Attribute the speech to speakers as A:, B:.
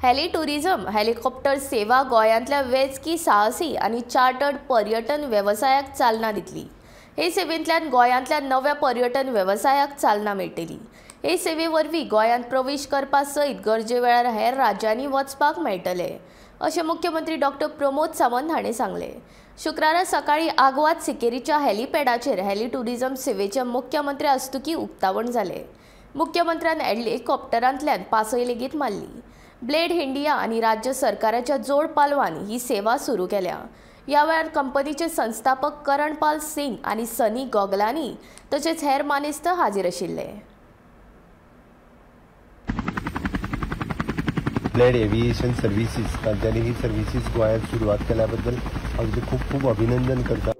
A: Heli tourism helicopter सेवा गोंयांतल्या वेंचकी साहसी आनी चार्टर्ड पर्यटन वेवसायाक चालना दितली। हे सेवेंतल्यान गोंयांतल्या नव्या पर्यटन वेवसायाक चालना मेळटली। हे सेवे वरवीं गोंयांत प्रवेश करपा सयत गरजे वेळार हेर राज्यांनी वचपाक मेळटले, अशें मुख्यमंत्री डॉ. प्रमोद सावंत हाणें सांगलें। शुक्रारा सकाळीं आग्वाद सिकेरीच्या हेलिपॅडाचेर हेली टुरिझम सेवेचें मुख्यमंत्री हस्तुकीं उक्तावण जालें। मुख्यमंत्र्यान हेलिकॉप्टरांतल्यान पासय लेगीत मारली। ब्लेड इंडिया आनी राज्य सरकाराच्या जोड पालवान ही सेवा सुरू केल्या। ह्या वेळार कंपनीचे संस्थापक करणपाल सिंग आनी सनी गोगलानी तशेंच हेर मानेस्त हाजीर आशिल्ले।
B: ब्लेड एव्हिएशन सर्व्हिसेस तांच्यांनी ही सर्व्हिसीस गोंयांत सुरवात केल्या बद्दल हांव खूब खूब अभिनंदन करता।